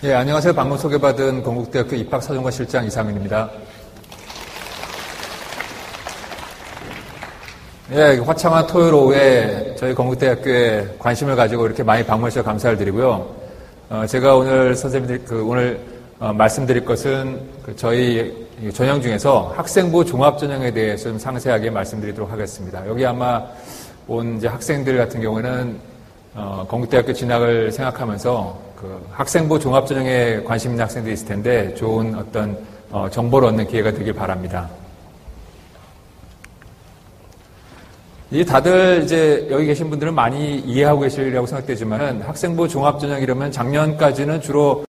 예, 안녕하세요. 방문 소개받은 건국대학교 입학사정관 실장 이상윤입니다. 예, 화창한 토요일 오후에 저희 건국대학교에 관심을 가지고 이렇게 많이 방문해 주셔서 감사를 드리고요. 제가 오늘 오늘 말씀드릴 것은 저희 전형 중에서 학생부 종합전형에 대해서 좀 상세하게 말씀드리도록 하겠습니다. 여기 아마 온 이제 학생들 같은 경우는 건국대학교 진학을 생각하면서 학생부 종합전형에 관심 있는 학생들이 있을 텐데 좋은 어떤 정보를 얻는 기회가 되길 바랍니다. 다들 이제 여기 계신 분들은 많이 이해하고 계시리라고 생각되지만은 학생부 종합전형 이러면 작년까지는 주로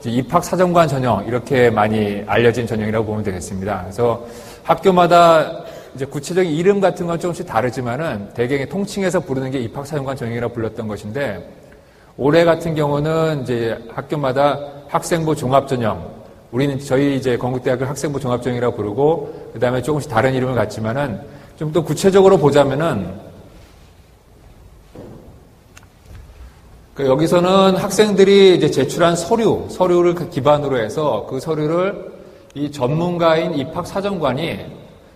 입학사정관 전형 이렇게 많이 알려진 전형이라고 보면 되겠습니다. 그래서 학교마다 이제 구체적인 이름 같은 건 조금씩 다르지만은 대개 통칭해서 부르는 게 입학사정관 전형이라고 불렀던 것인데 올해 같은 경우는 이제 학교마다 학생부 종합전형, 우리는 저희 이제 건국대학교 학생부 종합전형이라고 부르고 그 다음에 조금씩 다른 이름을 갖지만은 좀 더 구체적으로 보자면은 여기서는 학생들이 이제 제출한 서류를 기반으로 해서 그 서류를 이 전문가인 입학사정관이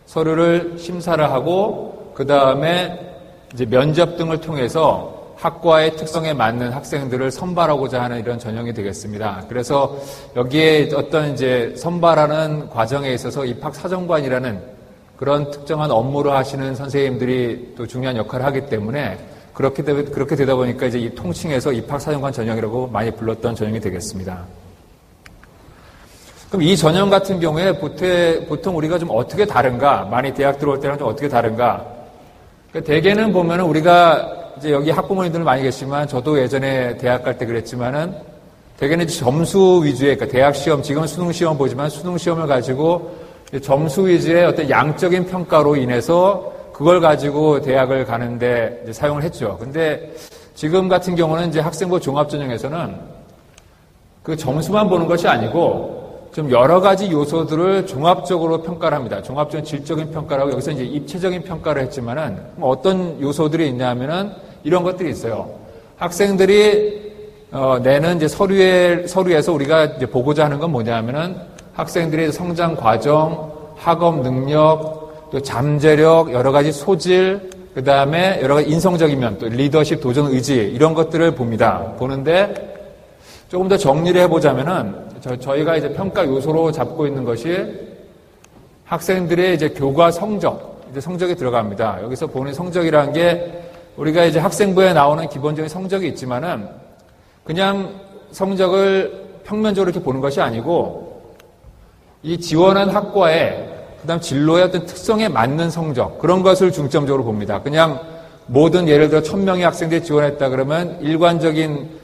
서류를 심사를 하고 그 다음에 이제 면접 등을 통해서 학과의 특성에 맞는 학생들을 선발하고자 하는 이런 전형이 되겠습니다. 그래서 여기에 어떤 이제 선발하는 과정에 있어서 입학사정관이라는 그런 특정한 업무를 하시는 선생님들이 또 중요한 역할을 하기 때문에 그렇게 되다 보니까 이제 이 통칭해서 입학사정관 전형이라고 많이 불렀던 전형이 되겠습니다. 그럼 이 전형 같은 경우에 보통 우리가 좀 어떻게 다른가? 많이 대학 들어올 때랑 좀 어떻게 다른가? 대개는 보면은 우리가 이제 여기 학부모님들 많이 계시지만 저도 예전에 대학 갈 때 그랬지만은 대개는 점수 위주의 그러니까 대학 시험, 지금은 수능 시험 보지만 수능 시험을 가지고 점수 위주의 어떤 양적인 평가로 인해서 그걸 가지고 대학을 가는데 이제 사용을 했죠. 근데 지금 같은 경우는 이제 학생부 종합전형에서는 그 점수만 보는 것이 아니고 좀 여러 가지 요소들을 종합적으로 평가를 합니다. 종합적인 질적인 평가라고 여기서 이제 입체적인 평가를 했지만은 어떤 요소들이 있냐면은 이런 것들이 있어요. 학생들이 내는 이제 서류에서 우리가 이제 보고자 하는 건 뭐냐면은 학생들의 성장 과정, 학업 능력, 또 잠재력, 여러 가지 소질, 그 다음에 여러 가지 인성적인 면, 또 리더십, 도전 의지 이런 것들을 봅니다. 보는데 조금 더 정리를 해보자면은 저희가 이제 평가 요소로 잡고 있는 것이 학생들의 이제 교과 성적, 이제 성적이 들어갑니다. 여기서 보는 성적이라는 게 우리가 이제 학생부에 나오는 기본적인 성적이 있지만은 그냥 성적을 평면적으로 이렇게 보는 것이 아니고 이 지원한 학과에 그다음 진로의 어떤 특성에 맞는 성적 그런 것을 중점적으로 봅니다. 그냥 모든 예를 들어 1000명의 학생들이 지원했다 그러면 일관적인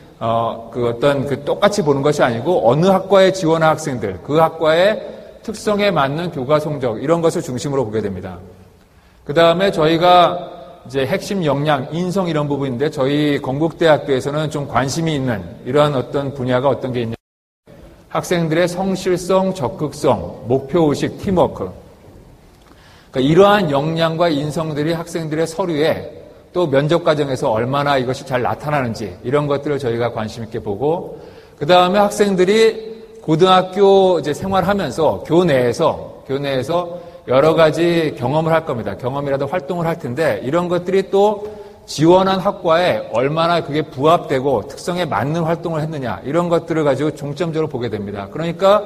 똑같이 보는 것이 아니고 어느 학과에 지원한 학생들 그 학과의 특성에 맞는 교과 성적 이런 것을 중심으로 보게 됩니다. 그 다음에 저희가 이제 핵심 역량, 인성 이런 부분인데 저희 건국대학교에서는 좀 관심이 있는 이러한 어떤 분야가 어떤 게 있냐. 학생들의 성실성, 적극성, 목표의식, 팀워크. 그러니까 이러한 역량과 인성들이 학생들의 서류에 또 면접 과정에서 얼마나 이것이 잘 나타나는지 이런 것들을 저희가 관심 있게 보고 그 다음에 학생들이 고등학교 이제 생활하면서 교내에서 여러 가지 경험을 할 겁니다. 경험이라도 활동을 할 텐데 이런 것들이 또 지원한 학과에 얼마나 그게 부합되고 특성에 맞는 활동을 했느냐 이런 것들을 가지고 중점적으로 보게 됩니다. 그러니까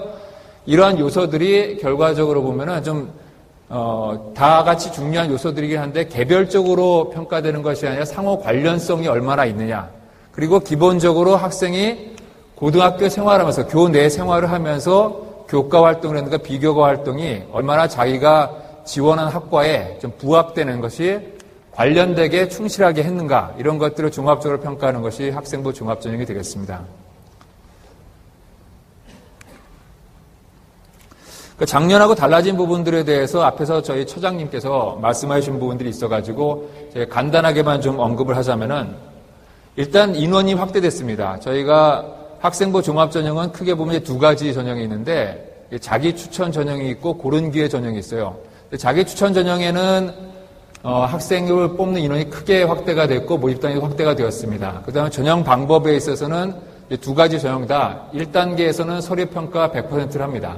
이러한 요소들이 결과적으로 보면은 좀 다 같이 중요한 요소들이긴 한데 개별적으로 평가되는 것이 아니라 상호 관련성이 얼마나 있느냐 그리고 기본적으로 학생이 고등학교 생활하면서 교내 생활을 하면서 교과 활동을 했는가 비교과 활동이 얼마나 자기가 지원한 학과에 좀 부합되는 것이 관련되게 충실하게 했는가 이런 것들을 종합적으로 평가하는 것이 학생부 종합전형이 되겠습니다. 작년하고 달라진 부분들에 대해서 앞에서 저희 처장님께서 말씀하신 부분들이 있어가지고 제가 간단하게만 좀 언급을 하자면은 일단 인원이 확대됐습니다. 저희가 학생부 종합전형은 크게 보면 두 가지 전형이 있는데 자기 추천 전형이 있고 고른 기회 전형이 있어요. 자기 추천 전형에는 학생을 뽑는 인원이 크게 확대가 됐고 모집단이 확대가 되었습니다. 그 다음에 전형 방법에 있어서는 두 가지 전형 다 1단계에서는 서류평가 100%를 합니다.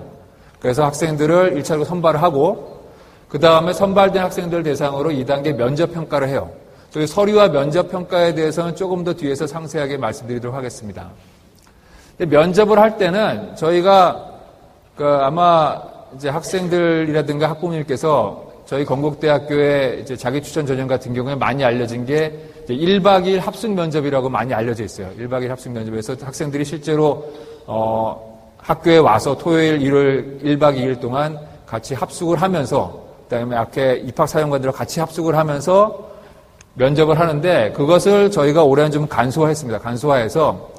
그래서 학생들을 1차로 선발을 하고 그 다음에 선발된 학생들 대상으로 2단계 면접평가를 해요. 저희 서류와 면접평가에 대해서는 조금 더 뒤에서 상세하게 말씀드리도록 하겠습니다. 근데 면접을 할 때는 저희가 아마 이제 학생들이라든가 학부모님께서 저희 건국대학교의 이제 자기 추천 전형 같은 경우에 많이 알려진 게 이제 1박 2일 합숙 면접이라고 많이 알려져 있어요. 1박 2일 합숙 면접에서 학생들이 실제로 학교에 와서 토요일, 일요일 1박 2일 동안 같이 합숙을 하면서 그다음에 앞에 입학사령관들과 같이 합숙을 하면서 면접을 하는데 그것을 저희가 올해는 좀 간소화했습니다. 간소화해서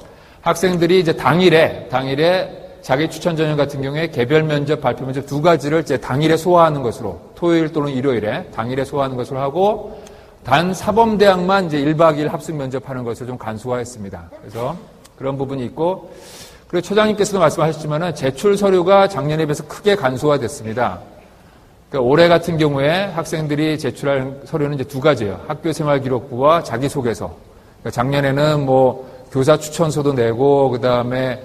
학생들이 이제 당일에 자기 추천 전형 같은 경우에 개별 면접, 발표 면접 두 가지를 이제 당일에 소화하는 것으로 토요일 또는 일요일에 당일에 소화하는 것으로 하고 단 사범대학만 이제 1박 2일 합숙 면접하는 것을 좀 간소화했습니다. 그래서 그런 부분이 있고 그리고 처장님께서도 말씀하셨지만은 제출 서류가 작년에 비해서 크게 간소화됐습니다. 그러니까 올해 같은 경우에 학생들이 제출할 서류는 이제 두 가지예요. 학교생활기록부와 자기소개서. 그러니까 작년에는 뭐 교사 추천서도 내고 그다음에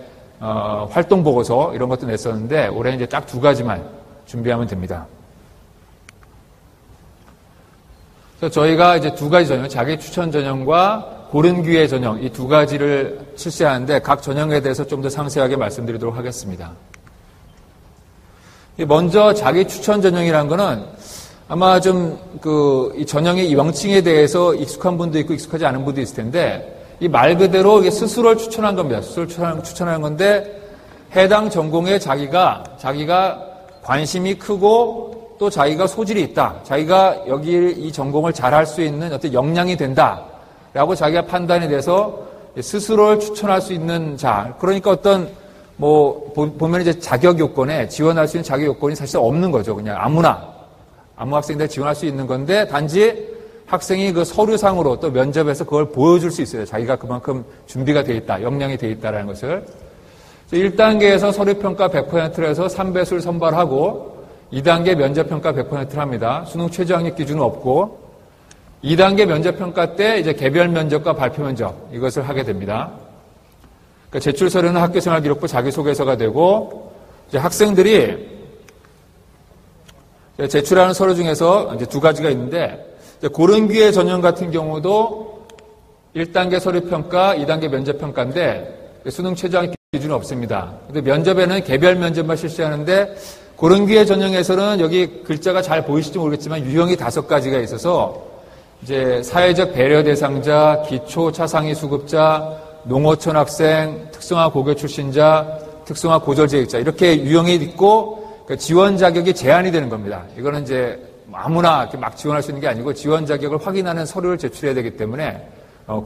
활동보고서 이런 것도 냈었는데 올해는 이제 딱 두 가지만 준비하면 됩니다. 그래서 저희가 이제 두 가지 전형, 자기 추천 전형과 고른 기회 전형 이 두 가지를 실시하는데 각 전형에 대해서 좀 더 상세하게 말씀드리도록 하겠습니다. 먼저 자기 추천 전형이라는 거는 아마 좀 이 전형의 이 명칭에 대해서 익숙한 분도 있고 익숙하지 않은 분도 있을 텐데 이 말 그대로 이게 스스로를 추천한 겁니다. 스스로를 추천하는 건데 해당 전공에 자기가 관심이 크고 또 자기가 소질이 있다. 자기가 여기 이 전공을 잘할 수 있는 어떤 역량이 된다라고 자기가 판단이 돼서 스스로를 추천할 수 있는 자. 그러니까 어떤 보면 이제 자격 요건에 지원할 수 있는 자격 요건이 사실 없는 거죠. 그냥 아무 학생들 지원할 수 있는 건데 단지 학생이 그 서류상으로 또 면접에서 그걸 보여줄 수 있어요. 자기가 그만큼 준비가 돼 있다, 역량이 돼 있다라는 것을. 1단계에서 서류평가 100%를 해서 3배수를 선발하고 2단계 면접평가 100%를 합니다. 수능 최저학력 기준은 없고 2단계 면접평가 때 이제 개별 면접과 발표 면접 이것을 하게 됩니다. 그러니까 제출 서류는 학교생활기록부 자기소개서가 되고 이제 학생들이 제출하는 서류 중에서 이제 두 가지가 있는데 고른 기회 전형 같은 경우도 1단계 서류평가, 2단계 면접평가인데 수능 최저학력 기준은 없습니다. 근데 면접에는 개별 면접만 실시하는데 고른 기회 전형에서는 여기 글자가 잘 보이실지 모르겠지만 유형이 5가지가 있어서 이제 사회적 배려 대상자, 기초 차상위 수급자, 농어촌 학생, 특성화 고교 출신자, 특성화 고졸재직자 이렇게 유형이 있고 지원 자격이 제한이 되는 겁니다. 이거는 이제 아무나 이렇게 막 지원할 수 있는 게 아니고 지원 자격을 확인하는 서류를 제출해야 되기 때문에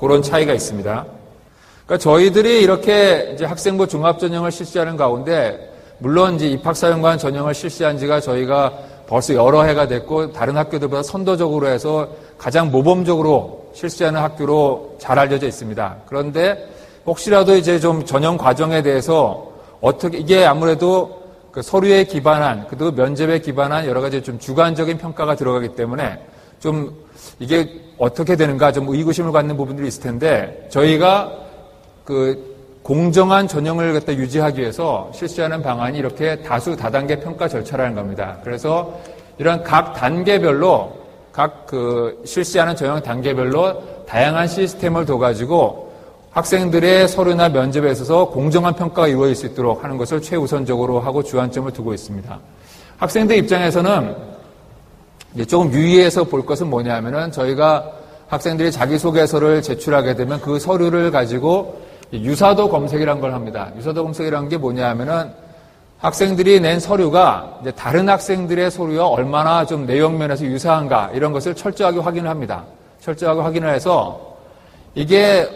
그런 차이가 있습니다. 그러니까 저희들이 이렇게 이제 학생부 종합 전형을 실시하는 가운데 물론 이제 입학사령관 전형을 실시한 지가 저희가 벌써 여러 해가 됐고 다른 학교들보다 선도적으로 해서 가장 모범적으로 실시하는 학교로 잘 알려져 있습니다. 그런데 혹시라도 이제 좀 전형 과정에 대해서 어떻게 이게 아무래도 그 서류에 기반한 그리고 면접에 기반한 여러 가지 좀 주관적인 평가가 들어가기 때문에 좀 이게 어떻게 되는가 좀 의구심을 갖는 부분들이 있을 텐데 저희가 그 공정한 전형을 갖다 유지하기 위해서 실시하는 방안이 이렇게 다단계 평가 절차라는 겁니다. 그래서 이런 각 단계별로 각 실시하는 전형 단계별로 다양한 시스템을 둬가지고 학생들의 서류나 면접에 있어서 공정한 평가가 이루어질 수 있도록 하는 것을 최우선적으로 하고 주안점을 두고 있습니다. 학생들 입장에서는 이제 조금 유의해서 볼 것은 뭐냐면은 저희가 학생들이 자기소개서를 제출하게 되면 그 서류를 가지고 유사도 검색이라는 걸 합니다. 유사도 검색이라는 게 뭐냐면은 학생들이 낸 서류가 이제 다른 학생들의 서류와 얼마나 좀 내용면에서 유사한가 이런 것을 철저하게 확인을 합니다. 철저하게 확인을 해서 이게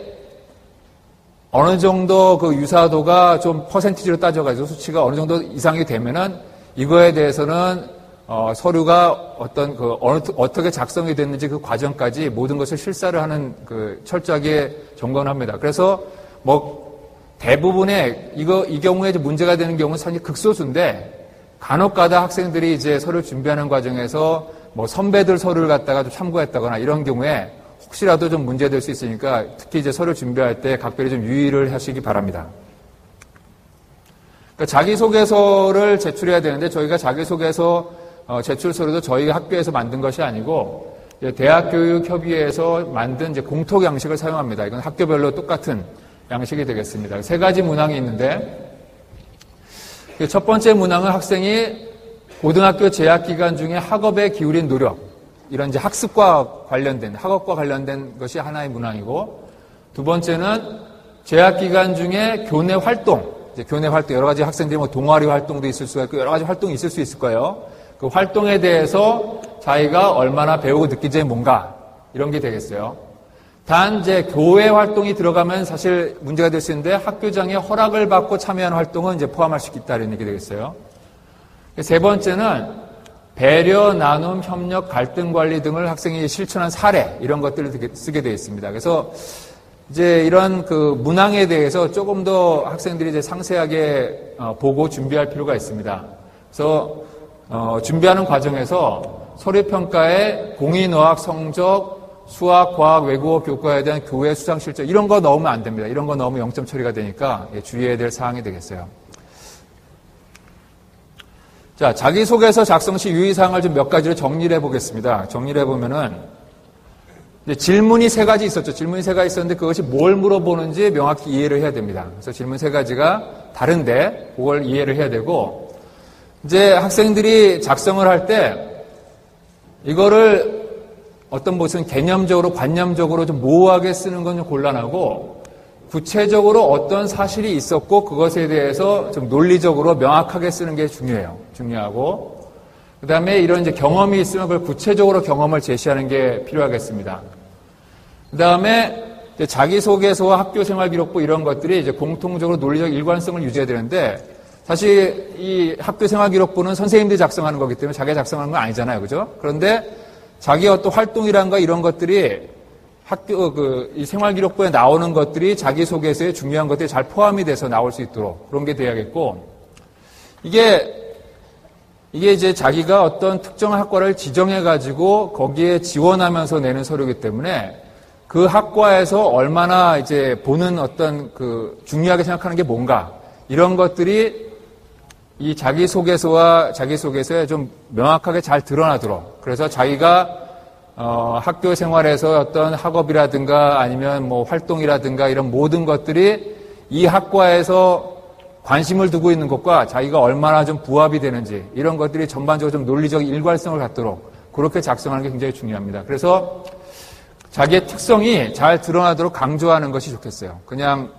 어느 정도 그 유사도가 좀 퍼센티지로 따져가지고 수치가 어느 정도 이상이 되면은 이거에 대해서는 서류가 어떻게 작성이 됐는지 그 과정까지 모든 것을 실사를 하는 철저하게 점검을 합니다. 그래서 대부분의 이 경우에 이제 문제가 되는 경우는 사실 극소수인데 간혹가다 학생들이 이제 서류를 준비하는 과정에서 선배들 서류를 갖다가 좀 참고했다거나 이런 경우에 혹시라도 좀 문제될 수 있으니까 특히 이제 서류 준비할 때 각별히 좀 유의를 하시기 바랍니다. 그러니까 자기소개서를 제출해야 되는데 저희가 자기소개서 제출 서류도 저희 학교에서 만든 것이 아니고 대학교육협의회에서 만든 이제 공톡 양식을 사용합니다. 이건 학교별로 똑같은 양식이 되겠습니다. 세 가지 문항이 있는데 첫 번째 문항은 학생이 고등학교 재학 기간 중에 학업에 기울인 노력, 이런 이제 학습과 관련된, 학업과 관련된 것이 하나의 문항이고, 두 번째는 재학 기간 중에 교내 활동, 교내 활동, 여러 가지 학생들이 뭐 동아리 활동도 있을 수가 있고, 여러 가지 활동이 있을 수 있을 거예요. 그 활동에 대해서 자기가 얼마나 배우고 느낀 점이 뭔가, 이런 게 되겠어요. 단, 이제 교회 활동이 들어가면 사실 문제가 될 수 있는데, 학교장의 허락을 받고 참여하는 활동은 이제 포함할 수 있다는 얘기 되겠어요. 세 번째는 배려, 나눔, 협력, 갈등 관리 등을 학생이 실천한 사례, 이런 것들을 쓰게 되어 있습니다. 그래서 이제 이런 그 문항에 대해서 조금 더 학생들이 이제 상세하게 보고 준비할 필요가 있습니다. 그래서 준비하는 과정에서 서류평가에 공인어학 성적, 수학, 과학, 외국어, 교과에 대한 교회 수상 실적, 이런 거 넣으면 안 됩니다. 이런 거 넣으면 0점 처리가 되니까 주의해야 될 사항이 되겠어요. 자, 자기소개서 작성 시 유의사항을 좀 몇 가지로 정리를 해보겠습니다. 정리를 해보면은, 이제 질문이 세 가지 있었죠. 질문이 세 가지 있었는데 그것이 뭘 물어보는지 명확히 이해를 해야 됩니다. 그래서 질문 세 가지가 다른데 그걸 이해를 해야 되고, 이제 학생들이 작성을 할 때 이거를 어떤 무슨 개념적으로, 관념적으로 좀 모호하게 쓰는 건 좀 곤란하고, 구체적으로 어떤 사실이 있었고 그것에 대해서 좀 논리적으로 명확하게 쓰는 게 중요하고, 그 다음에 이런 이제 경험이 있으면 그걸 구체적으로 경험을 제시하는 게 필요하겠습니다. 그 다음에 자기소개서와 학교생활기록부 이런 것들이 이제 공통적으로 논리적 일관성을 유지해야 되는데, 사실 이 학교생활기록부는 선생님들이 작성하는 거기 때문에 자기가 작성하는 건 아니잖아요. 그죠? 그런데 자기 어떤 활동이란가 이런 것들이 이 생활기록부에 나오는 것들이 자기소개서에 중요한 것들이 잘 포함이 돼서 나올 수 있도록 그런 게 돼야겠고, 이게 이제 자기가 어떤 특정한 학과를 지정해가지고 거기에 지원하면서 내는 서류이기 때문에 그 학과에서 얼마나 이제 보는 어떤 그 중요하게 생각하는 게 뭔가, 이런 것들이 이 자기소개서와 자기소개서에 좀 명확하게 잘 드러나도록, 그래서 자기가 학교 생활에서 어떤 학업이라든가 아니면 뭐 활동이라든가 이런 모든 것들이 이 학과에서 관심을 두고 있는 것과 자기가 얼마나 좀 부합이 되는지, 이런 것들이 전반적으로 좀 논리적 일관성을 갖도록 그렇게 작성하는 게 굉장히 중요합니다. 그래서 자기의 특성이 잘 드러나도록 강조하는 것이 좋겠어요. 그냥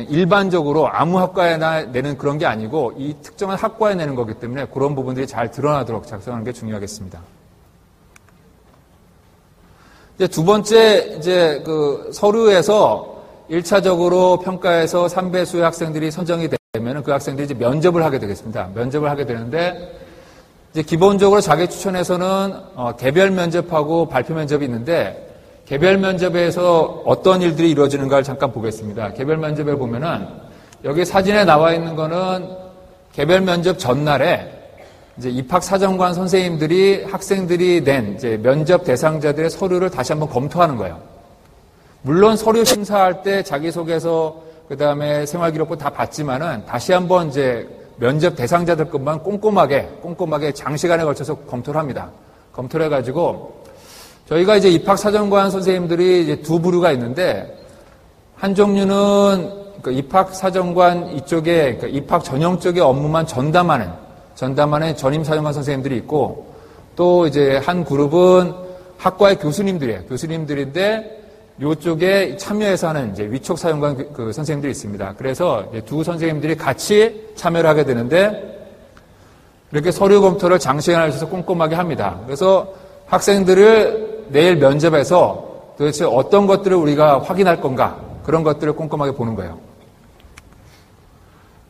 일반적으로 아무 학과에나 내는 그런 게 아니고 이 특정한 학과에 내는 거기 때문에 그런 부분들이 잘 드러나도록 작성하는 게 중요하겠습니다. 이제 두 번째, 그 서류에서 1차적으로 평가에서 3배수의 학생들이 선정이 되면 그 학생들이 이제 면접을 하게 되겠습니다. 면접을 하게 되는데, 이제 기본적으로 자기 추천에서는 개별 면접하고 발표 면접이 있는데, 개별 면접에서 어떤 일들이 이루어지는가를 잠깐 보겠습니다. 개별 면접에 보면은 여기 사진에 나와 있는 거는 개별 면접 전날에 이제 입학사정관 선생님들이 학생들이 낸 이제 면접 대상자들의 서류를 다시 한번 검토하는 거예요. 물론 서류 심사할 때 자기소개서, 그 다음에 생활기록부 다 봤지만은 다시 한번 이제 면접 대상자들 것만 꼼꼼하게 장시간에 걸쳐서 검토를 합니다. 검토를 해가지고 저희가 이제 입학사정관 선생님들이 이제 두 부류가 있는데, 한 종류는 그 입학사정관 이쪽에, 그러니까 입학 전형 쪽의 업무만 전담하는 전임사정관 선생님들이 있고, 또 이제 한 그룹은 학과의 교수님들인데, 요쪽에 참여해서 하는 이제 위촉사정관 그 선생님들이 있습니다. 그래서 이제 두 선생님들이 같이 참여를 하게 되는데, 이렇게 서류 검토를 장시간에 걸쳐서 꼼꼼하게 합니다. 그래서 학생들을 내일 면접에서 도대체 어떤 것들을 우리가 확인할 건가, 그런 것들을 꼼꼼하게 보는 거예요.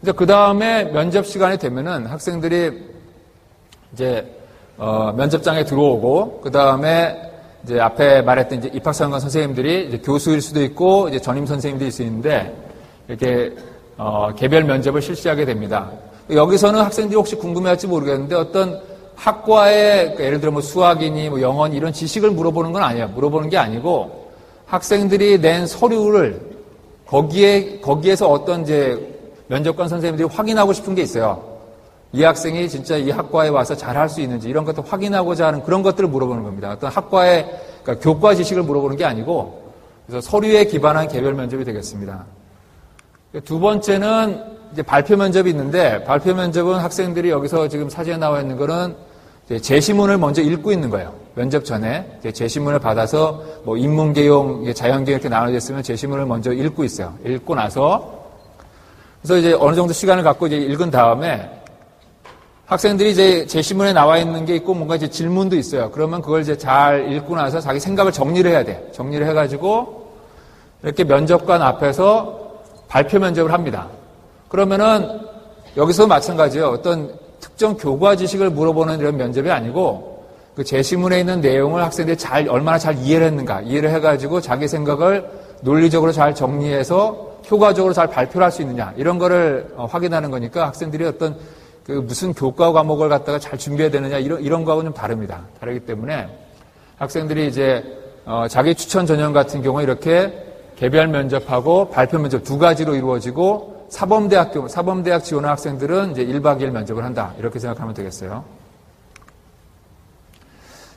이제 그 다음에 면접 시간이 되면은 학생들이 이제 면접장에 들어오고, 그 다음에 이제 앞에 말했던 이제 입학사정관 선생님들이 이제 교수일 수도 있고 이제 전임 선생님들이 있을 수 있는데, 이렇게 개별 면접을 실시하게 됩니다. 여기서는 학생들이 혹시 궁금해할지 모르겠는데 어떤 학과에 예를 들어 뭐 수학이니 뭐 영어니 이런 지식을 물어보는 건 아니에요. 물어보는 게 아니고 학생들이 낸 서류를 거기에서 어떤 이제 면접관 선생님들이 확인하고 싶은 게 있어요. 이 학생이 진짜 이 학과에 와서 잘할 수 있는지 이런 것도 확인하고자 하는 그런 것들을 물어보는 겁니다. 어떤 학과의 그러니까 교과 지식을 물어보는 게 아니고 그래서 서류에 기반한 개별 면접이 되겠습니다. 두 번째는 이제 발표 면접이 있는데 발표 면접은 학생들이 여기서 지금 사진에 나와 있는 거는 제시문을 먼저 읽고 있는 거예요. 면접 전에 제시문을 받아서 뭐 인문계용, 자연계용 이렇게 나눠져 있으면 제시문을 먼저 읽고 있어요. 읽고 나서 그래서 이제 어느 정도 시간을 갖고 이제 읽은 다음에 학생들이 이제 제시문에 나와 있는 게 있고 뭔가 이제 질문도 있어요. 그러면 그걸 이제 잘 읽고 나서 자기 생각을 정리를 해야 돼. 정리를 해가지고 이렇게 면접관 앞에서 발표 면접을 합니다. 그러면은 여기서 마찬가지예요. 어떤 특정 교과 지식을 물어보는 이런 면접이 아니고 그 제시문에 있는 내용을 학생들이 얼마나 잘 이해를 했는가 이해를 해가지고 자기 생각을 논리적으로 잘 정리해서 효과적으로 잘 발표를 할 수 있느냐 이런 거를 확인하는 거니까 학생들이 어떤 그 무슨 교과 과목을 갖다가 잘 준비해야 되느냐 이런 거하고는 좀 다릅니다. 다르기 때문에 학생들이 이제 자기 추천 전형 같은 경우에 이렇게 개별 면접하고 발표 면접 두 가지로 이루어지고 사범대학 지원한 학생들은 이제 1박 2일 면접을 한다. 이렇게 생각하면 되겠어요.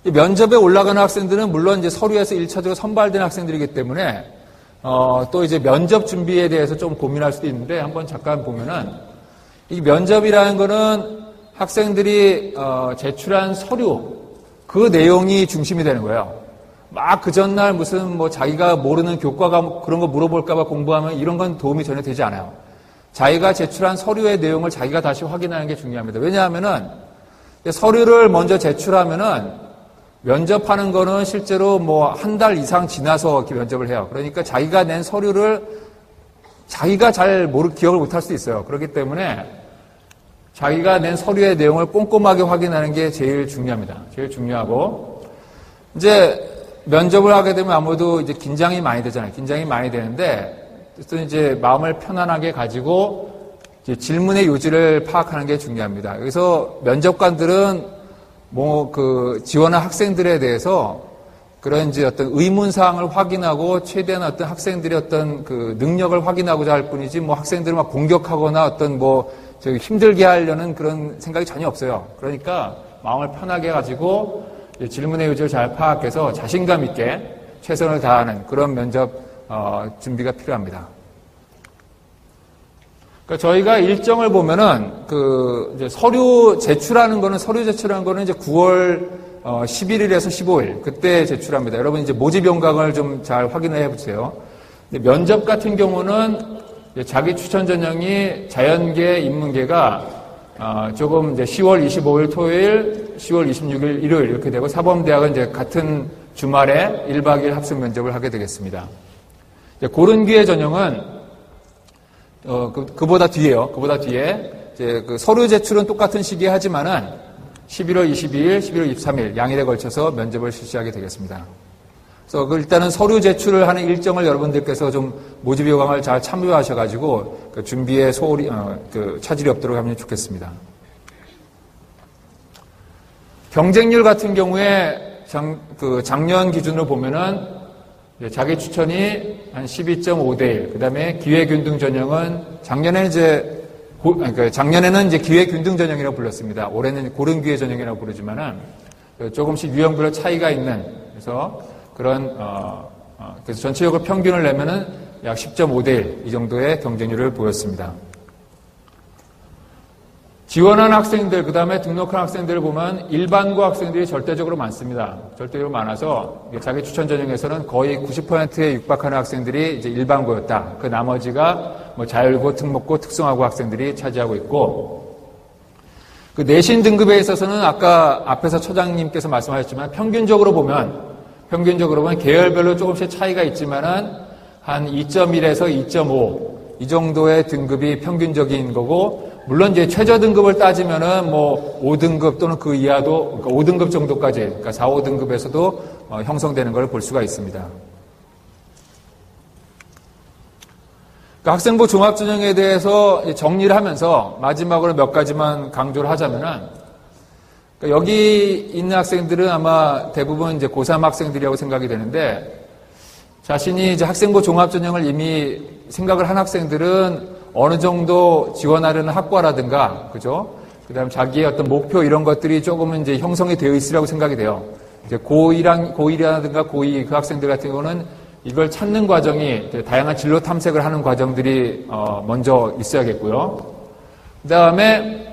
면접에 올라가는 학생들은 물론 이제 서류에서 1차적으로 선발된 학생들이기 때문에 또 이제 면접 준비에 대해서 좀 고민할 수도 있는데 한번 잠깐 보면은 이 면접이라는 거는 학생들이 제출한 서류 그 내용이 중심이 되는 거예요. 막 그 전날 무슨 뭐 자기가 모르는 교과 과목 그런 거 물어볼까봐 공부하면 이런 건 도움이 전혀 되지 않아요. 자기가 제출한 서류의 내용을 자기가 다시 확인하는 게 중요합니다. 왜냐하면은 서류를 먼저 제출하면은 면접하는 거는 실제로 뭐 한 달 이상 지나서 이렇게 면접을 해요. 그러니까 자기가 낸 서류를 자기가 잘 기억을 못할 수도 있어요. 그렇기 때문에 자기가 낸 서류의 내용을 꼼꼼하게 확인하는 게 제일 중요합니다. 제일 중요하고 이제 면접을 하게 되면 아무래도 이제 긴장이 많이 되잖아요. 긴장이 많이 되는데 이제 마음을 편안하게 가지고 이제 질문의 요지를 파악하는 게 중요합니다. 그래서 면접관들은 지원한 학생들에 대해서 그런 이제 어떤 의문사항을 확인하고 최대한 어떤 학생들의 어떤 그 능력을 확인하고자 할 뿐이지 학생들을 막 공격하거나 어떤 힘들게 하려는 그런 생각이 전혀 없어요. 그러니까 마음을 편하게 가지고 질문의 요지를 잘 파악해서 자신감 있게 최선을 다하는 그런 면접 준비가 필요합니다. 그러니까 저희가 일정을 보면은 이제 서류 제출하는 거는 이제 9월 11일에서 15일 그때 제출합니다. 여러분 이제 모집 영광을 좀 잘 확인을 해보세요. 면접 같은 경우는 자기 추천 전형이 자연계, 인문계가 조금 이제 10월 25일 토요일, 10월 26일 일요일 이렇게 되고 사범대학은 이제 같은 주말에 1박 2일 학습 면접을 하게 되겠습니다. 고른기의 전형은 그보다 뒤에요. 그보다 뒤에 이제 그 서류 제출은 똑같은 시기에 하지만은 11월 22일, 11월 23일 양일에 걸쳐서 면접을 실시하게 되겠습니다. 그래서 일단은 서류 제출을 하는 일정을 여러분들께서 좀 모집 요강을 잘 참조하셔가지고 그 준비에 소홀히 차질이 없도록 하면 좋겠습니다. 경쟁률 같은 경우에 작년 기준으로 보면은 자기 추천이 한 12.5대 1. 그다음에 기회균등 전형은 작년에는 이제 기회균등 전형이라고 불렀습니다. 올해는 고른기회 전형이라고 부르지만은 조금씩 유형별로 차이가 있는 그래서 그런 그래서 전체적으로 평균을 내면은 약 10.5대 1 이 정도의 경쟁률을 보였습니다. 지원한 학생들, 그 다음에 등록한 학생들을 보면 일반고 학생들이 절대적으로 많습니다. 절대적으로 많아서 자기 추천 전형에서는 거의 90%에 육박하는 학생들이 이제 일반고였다. 그 나머지가 자율고, 특목고, 특성화고 학생들이 차지하고 있고, 그 내신 등급에 있어서는 아까 앞에서 처장님께서 말씀하셨지만 평균적으로 보면 계열별로 조금씩 차이가 있지만은 한 2.1에서 2.5 이 정도의 등급이 평균적인 거고, 물론 이제 최저 등급을 따지면은 5등급 또는 그 이하도, 그러니까 5등급 정도까지, 그러니까 4, 5등급에서도 형성되는 걸 볼 수가 있습니다. 그러니까 학생부 종합전형에 대해서 정리를 하면서 마지막으로 몇 가지만 강조를 하자면은, 그러니까 여기 있는 학생들은 아마 대부분 이제 고3 학생들이라고 생각이 되는데, 자신이 이제 학생부 종합전형을 이미 생각을 한 학생들은 어느 정도 지원하려는 학과라든가, 그죠? 그 다음 자기의 어떤 목표 이런 것들이 조금은 이제 형성이 되어 있으라고 생각이 돼요. 이제 고1이라든가 고2 그 학생들 같은 경우는 이걸 찾는 과정이 다양한 진로 탐색을 하는 과정들이 먼저 있어야겠고요. 그 다음에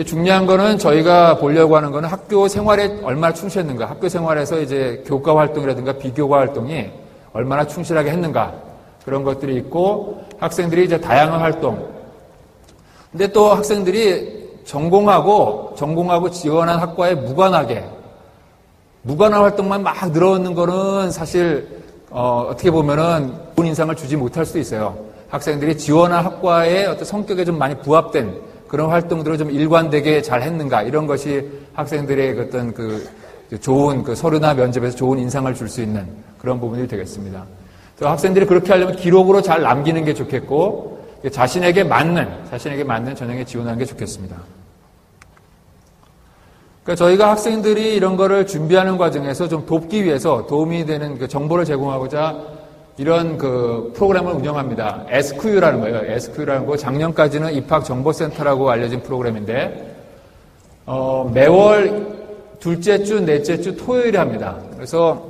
중요한 거는 저희가 보려고 하는 거는 학교 생활에 얼마나 충실했는가, 학교 생활에서 이제 교과 활동이라든가 비교과 활동이 얼마나 충실하게 했는가, 그런 것들이 있고, 학생들이 이제 다양한 활동. 근데 또 학생들이 전공하고 지원한 학과에 무관한 활동만 막 늘어놓는 거는 사실, 어떻게 보면은 좋은 인상을 주지 못할 수도 있어요. 학생들이 지원한 학과의 어떤 성격에 좀 많이 부합된 그런 활동들을 좀 일관되게 잘 했는가, 이런 것이 학생들의 어떤 좋은 서류나 면접에서 좋은 인상을 줄 수 있는 그런 부분이 되겠습니다. 그래서 학생들이 그렇게 하려면 기록으로 잘 남기는 게 좋겠고, 자신에게 맞는 전형에 지원하는 게 좋겠습니다. 그러니까 저희가 학생들이 이런 거를 준비하는 과정에서 좀 돕기 위해서 도움이 되는 정보를 제공하고자 이런 프로그램을 운영합니다. SQ라는 거예요. SQ라는 거 작년까지는 입학정보센터라고 알려진 프로그램인데, 매월 둘째 주, 넷째 주 토요일에 합니다. 그래서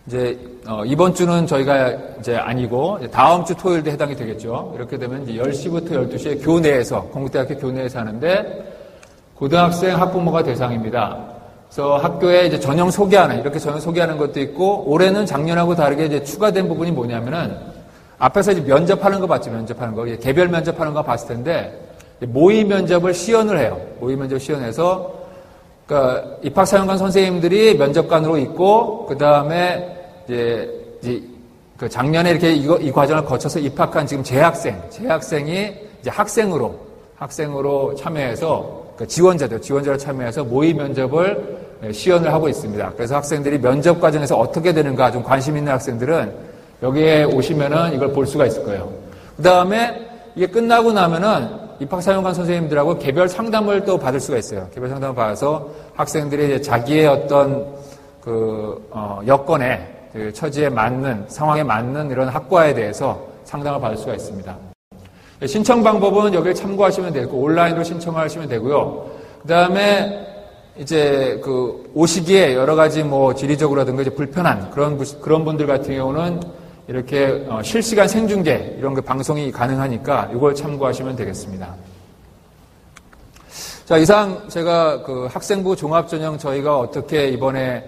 이제 이번 주는 저희가 이제 아니고 다음 주 토요일도 해당이 되겠죠. 이렇게 되면 이제 10시부터 12시에 교내에서, 건국대학교 교내에서 하는데, 고등학생 학부모가 대상입니다. 그래서 학교에 이제 전형 소개하는 것도 있고, 올해는 작년하고 다르게 이제 추가된 부분이 뭐냐면은, 앞에서 이제 면접하는 거 봤죠, 개별 면접하는 거 봤을 텐데, 모의 면접을 시연을 해요. 모의 면접 시연해서, 그러니까 입학사령관 선생님들이 면접관으로 있고, 그 다음에 이제 작년에 이렇게 이 과정을 거쳐서 입학한 지금 재학생이 이제 학생으로 참여해서, 지원자로 참여해서 모의 면접을 시연을 하고 있습니다. 그래서 학생들이 면접 과정에서 어떻게 되는가 좀 관심 있는 학생들은 여기에 오시면은 이걸 볼 수가 있을 거예요. 그 다음에 이게 끝나고 나면은 입학사령관 선생님들하고 개별 상담을 또 받을 수가 있어요. 개별 상담을 받아서 학생들이 이제 자기의 어떤 여건에, 처지에 맞는, 상황에 맞는 이런 학과에 대해서 상담을 받을 수가 있습니다. 신청 방법은 여기를 참고하시면 되고, 온라인으로 신청하시면 되고요. 그 다음에 이제 오시기에 여러 가지 지리적으로라든가 이제 불편한 그런 분들 같은 경우는 이렇게 실시간 생중계 이런 방송이 가능하니까 이걸 참고하시면 되겠습니다. 자, 이상 제가 학생부 종합전형 저희가 어떻게 이번에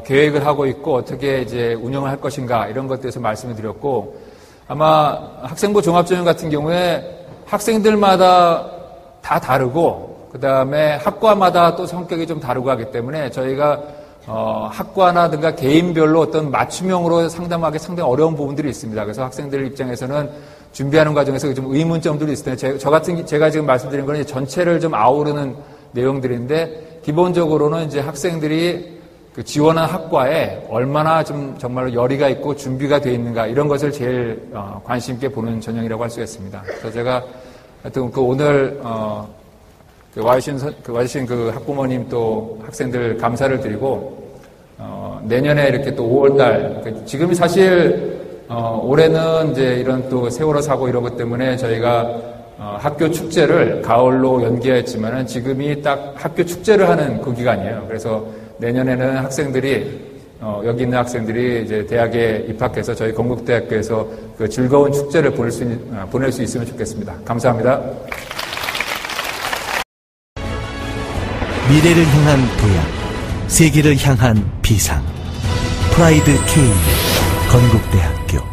계획을 하고 있고 어떻게 이제 운영을 할 것인가 이런 것에 대해서 말씀을 드렸고, 아마 학생부 종합전형 같은 경우에 학생들마다 다 다르고, 그 다음에 학과마다 또 성격이 좀 다르고 하기 때문에 저희가 학과나든가 개인별로 어떤 맞춤형으로 상담하기 상당히 어려운 부분들이 있습니다. 그래서 학생들 입장에서는 준비하는 과정에서 좀 의문점들이 있을 텐데, 제가 지금 말씀드린 건 전체를 좀 아우르는 내용들인데, 기본적으로는 이제 학생들이 지원한 학과에 얼마나 좀 정말로 열의가 있고 준비가 되어 있는가, 이런 것을 제일 관심 있게 보는 전형이라고 할 수 있습니다. 그래서 제가 하여튼 오늘 와주신 학부모님 또 학생들 감사를 드리고, 내년에 이렇게 또 5월달, 지금이 사실 올해는 이제 이런 또 세월호 사고 이런 것 때문에 저희가 학교 축제를 가을로 연기했지만은 지금이 딱 학교 축제를 하는 그 기간이에요. 그래서 내년에는 여기 있는 학생들이 이제 대학에 입학해서 저희 건국대학교에서 즐거운 축제를 보낼 수 있으면 좋겠습니다. 감사합니다. 미래를 향한 도약, 세계를 향한 비상. 프라이드 K 건국대학교.